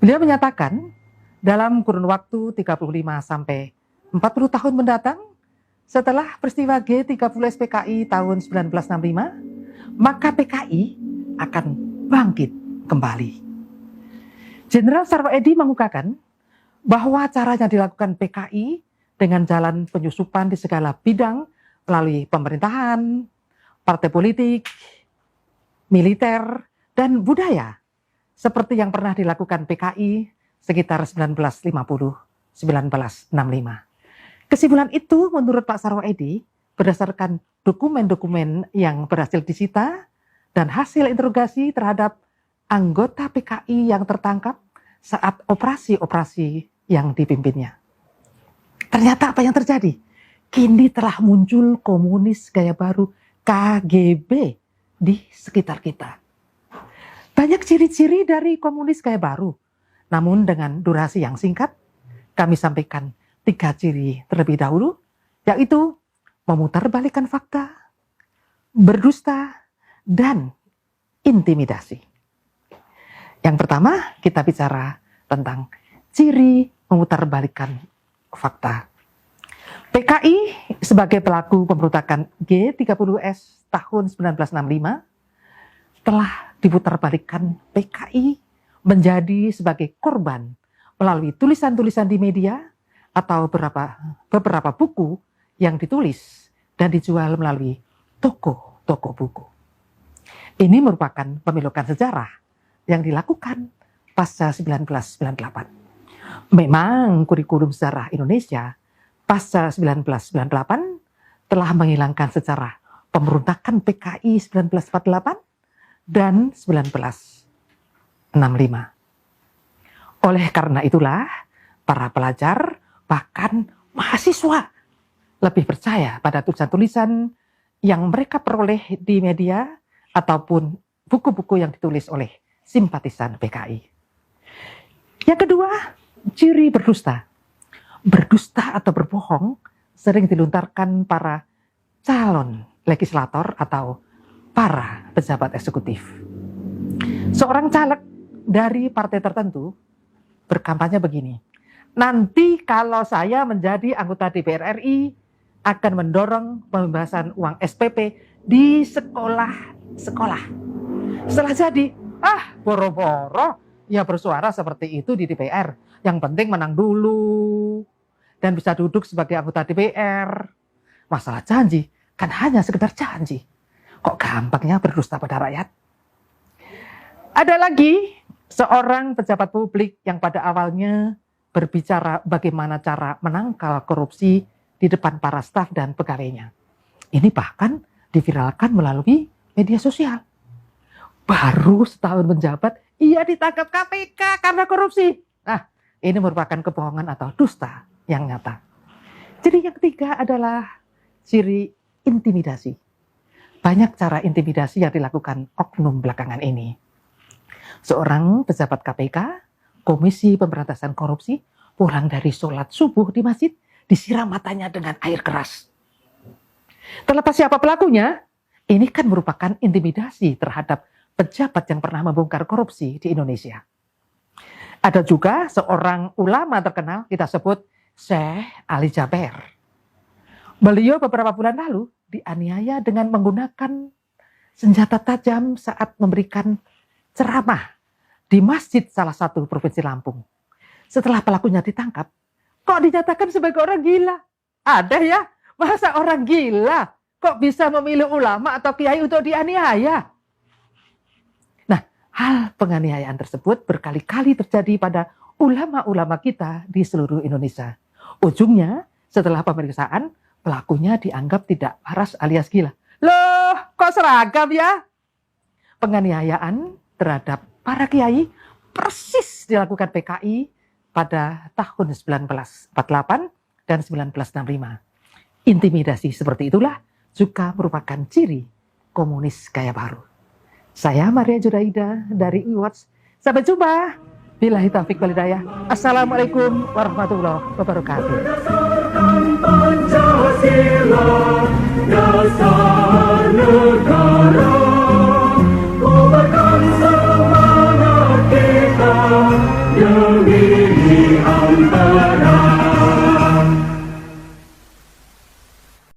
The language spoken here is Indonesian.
Beliau menyatakan dalam kurun waktu 35 sampai 40 tahun mendatang, setelah peristiwa G30 SPKI tahun 1965, maka PKI akan bangkit kembali. Jenderal Sarwoedi mengungkapkan bahwa caranya dilakukan PKI dengan jalan penyusupan di segala bidang melalui pemerintahan, partai politik, militer, dan budaya, seperti yang pernah dilakukan PKI sekitar 1950-1965. Kesimpulan itu menurut Pak Sarwoedi berdasarkan dokumen-dokumen yang berhasil disita dan hasil interogasi terhadap anggota PKI yang tertangkap saat operasi-operasi yang dipimpinnya. Ternyata apa yang terjadi? Kini telah muncul komunis gaya baru KGB di sekitar kita. Banyak ciri-ciri dari komunis gaya baru, namun dengan durasi yang singkat, kami sampaikan 3 ciri terlebih dahulu, yaitu memutarbalikkan fakta, berdusta, dan intimidasi. Yang pertama, kita bicara tentang ciri memutarbalikkan fakta. PKI sebagai pelaku pemberontakan G30S tahun 1965 telah diputarbalikkan PKI menjadi sebagai korban melalui tulisan-tulisan di media atau beberapa buku yang ditulis dan dijual melalui toko-toko buku. Ini merupakan pemilukan sejarah yang dilakukan pasca 1998. Memang kurikulum sejarah Indonesia pasca 1998 telah menghilangkan sejarah pemberontakan PKI 1948 dan 1965. Oleh karena itulah, para pelajar bahkan mahasiswa lebih percaya pada tulisan-tulisan yang mereka peroleh di media ataupun buku-buku yang ditulis oleh simpatisan PKI. Yang kedua, ciri berdusta. Berdusta atau berbohong sering dilontarkan para calon legislator atau para pejabat eksekutif. Seorang caleg dari partai tertentu berkampanye begini, nanti kalau saya menjadi anggota DPR RI akan mendorong pembebasan uang SPP di sekolah-sekolah. Setelah jadi, boro-boro ya bersuara seperti itu di DPR. Yang penting menang dulu dan bisa duduk sebagai anggota DPR. Masalah janji kan hanya sekedar janji. Kok gampangnya berdusta pada rakyat? Ada lagi seorang pejabat publik yang pada awalnya berbicara bagaimana cara menangkal korupsi di depan para staf dan pegawainya. Ini bahkan diviralkan melalui media sosial. Baru setahun menjabat, ia ditangkap KPK karena korupsi. Nah, ini merupakan kebohongan atau dusta yang nyata. Jadi yang ketiga adalah ciri intimidasi. Banyak cara intimidasi yang dilakukan oknum belakangan ini. Seorang pejabat KPK, Komisi Pemberantasan Korupsi, pulang dari sholat subuh di masjid, disiram matanya dengan air keras. Terlepas siapa pelakunya, ini kan merupakan intimidasi terhadap pejabat yang pernah membongkar korupsi di Indonesia. Ada juga seorang ulama terkenal, kita sebut Syekh Ali Jaber. Beliau beberapa bulan lalu dianiaya dengan menggunakan senjata tajam saat memberikan ceramah di masjid salah satu provinsi Lampung. Setelah pelakunya ditangkap, kok dinyatakan sebagai orang gila? Ada ya? Masa orang gila kok bisa memilih ulama atau kiai untuk dianiaya? Nah, hal penganiayaan tersebut berkali-kali terjadi pada ulama-ulama kita di seluruh Indonesia. Ujungnya, setelah pemeriksaan, pelakunya dianggap tidak waras alias gila. Loh, kok seragam ya? Penganiayaan terhadap para kiai persis dilakukan PKI pada tahun 1948 dan 1965. Intimidasi seperti itulah juga merupakan ciri komunis gaya baru. Saya Maria Juraida dari IWatch. Sampai jumpa. Billahi taufiq wal hidayah. Assalamualaikum warahmatullahi wabarakatuh. Pancasila, dasar negara, kobarkan semangat kita. di antara